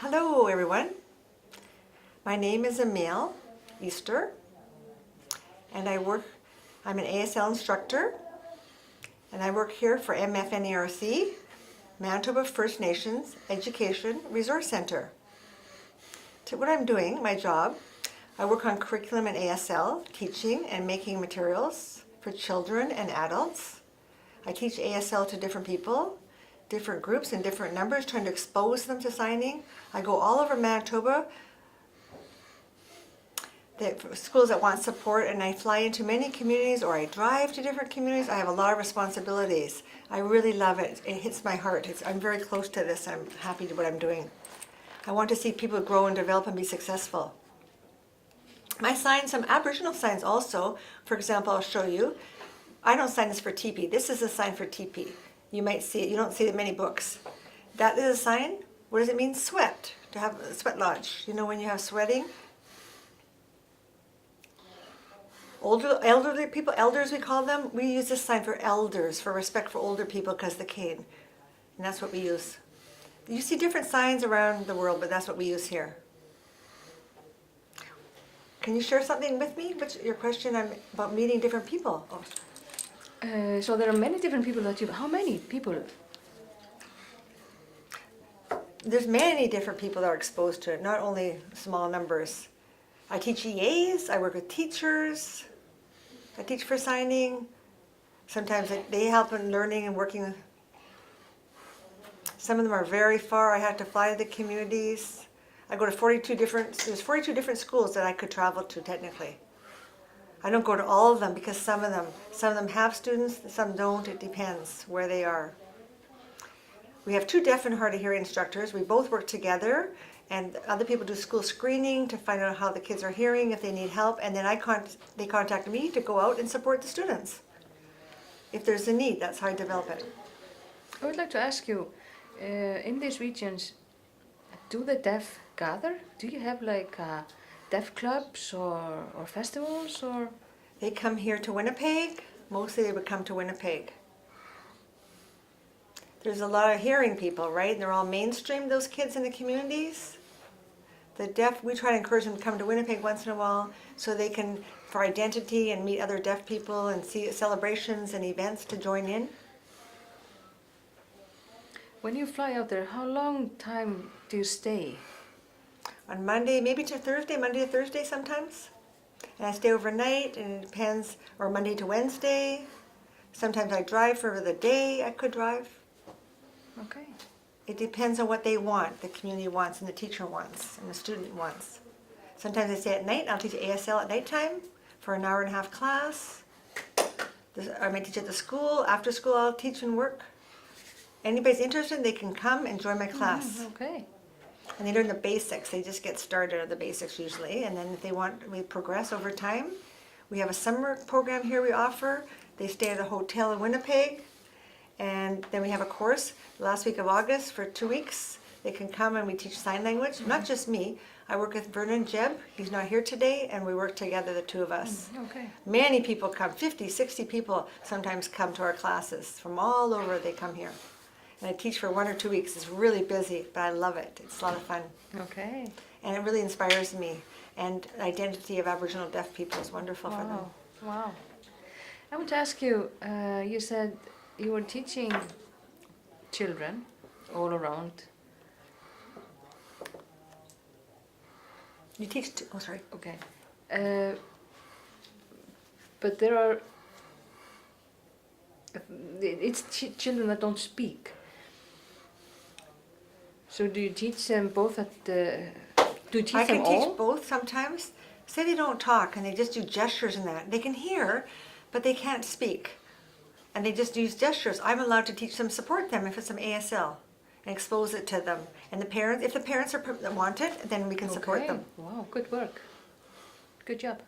Hello everyone, my name is Emil Easter and I'm an ASL instructor and I work here for MFNERC, Manitoba First Nations Education Resource Center. So what I'm doing, my job, I work on curriculum and ASL, teaching and making materials for children and adults. I teach ASL to different people, different groups in different numbers, trying to expose them to signing. I go all over Manitoba, the schools that want support, and I fly into many communities or I drive to different communities. I have a lot of responsibilities. I really love it. It hits my heart. I'm very close to this. I'm happy to what I'm doing. I want to see people grow and develop and be successful. I sign some Aboriginal signs also. For example, I'll show you. I don't sign this for teepee. This is a sign for teepee. You might see it. You don't see it in many books. That is a sign. What does it mean? Sweat. To have a sweat lodge. You know when you have sweating? Elderly people, elders we call them, we use this sign for elders, for respect for older people because of the cane. And that's what we use. You see different signs around the world, but that's what we use here. Can you share something with me? What's your question about meeting different people? Oh. So there are many different people that you... How many people? There's many different people that are exposed to it, not only small numbers. I teach EAs, I work with teachers, I teach for signing. Sometimes they help in learning and working. Some of them are very far. I have to fly to the communities. I go to there's 42 different schools that I could travel to technically. I don't go to all of them because some of them have students, some don't. It depends where they are. We have 2 deaf and hard of hearing instructors. We both work together, and other people do school screening to find out how the kids are hearing, if they need help, and then they contact me to go out and support the students. If there's a need, that's how I develop it. I would like to ask you, in these regions, do the deaf gather? Do you have like deaf clubs or festivals or? They come here to Winnipeg. Mostly they would come to Winnipeg. There's a lot of hearing people, right? And they're all mainstream, those kids in the communities. The deaf, we try to encourage them to come to Winnipeg once in a while so they can, for identity and meet other deaf people and see celebrations and events to join in. When you fly out there, how long time do you stay? On Monday, maybe to Thursday, Monday to Thursday sometimes. And I stay overnight, and it depends, or Monday to Wednesday. Sometimes I drive for the day, I could drive. Okay. It depends on what they want, the community wants, and the teacher wants, and the student wants. Sometimes I stay at night, I'll teach ASL at nighttime for an hour-and-a-half class. I might teach at the school, after school I'll teach and work. Anybody's interested, they can come and join my class. Okay. And they learn the basics. They just get started at the basics usually. And then if they want, we progress over time. We have a summer program here we offer. They stay at a hotel in Winnipeg. And then we have a course the last week of August for 2 weeks. They can come and we teach sign language. Not just me. I work with Vernon Jeb. He's not here today. And we work together, the 2 of us. Okay. Many people come. 50, 60 people sometimes come to our classes. From all over they come here. And I teach for 1 or 2 weeks. It's really busy, but I love it. It's a lot of fun. Okay. And it really inspires me. And the identity of Aboriginal deaf people is wonderful for them. Wow. I want to ask you, you said you were teaching children all around. You teach, oh sorry. Okay. But there are, it's children that don't speak. So do you teach them both at the, do you teach them all? I can teach both sometimes. Say they don't talk and they just do gestures and that. They can hear, but they can't speak. And they just use gestures. I'm allowed to teach them, support them if it's some ASL, and expose it to them. And the parents, if the parents want it, then we can support them. Wow, good work. Good job.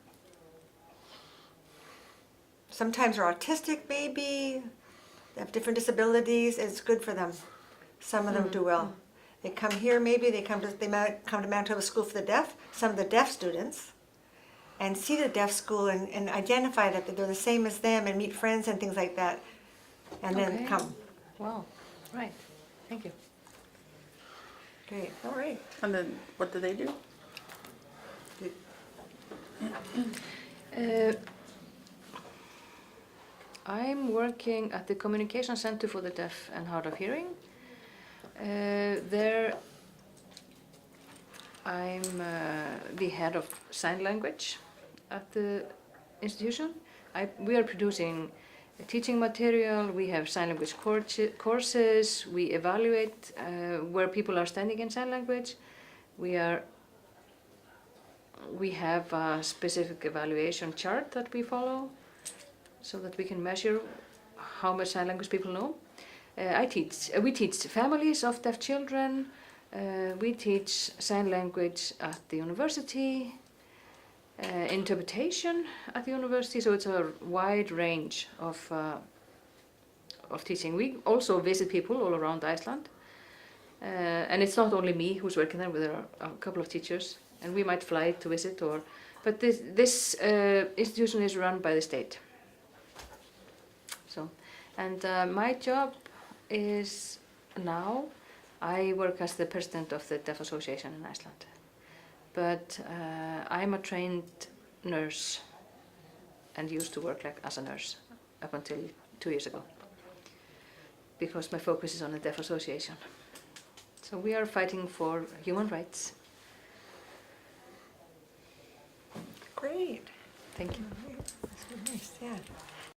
Sometimes they're autistic maybe, they have different disabilities. It's good for them. Some of them do well. They come here maybe, they might come to Manitoba School for the Deaf, some of the deaf students, and see the deaf school and identify that they're the same as them and meet friends and things like that, and then come. Wow, right. Thank you. Great. All right. And then what do they do? I'm working at the Communication Center for the Deaf and Hard of Hearing. There I'm the head of sign language at the institution. We are producing teaching material, we have sign language courses, we evaluate where people are standing in sign language. We have a specific evaluation chart that we follow so that we can measure how much sign language people know. We teach families of deaf children, we teach sign language at the university, interpretation at the university, so it's a wide range of teaching. We also visit people all around Iceland, and it's not only me who's working there, there are a couple of teachers, and we might fly to visit, but this institution is run by the state. So, and my job is now, I work as the president of the Deaf Association in Iceland. But I'm a trained nurse and used to work as a nurse up until 2 years ago, because my focus is on the Deaf Association. So we are fighting for human rights. Great. Thank you. That's very nice. Yeah.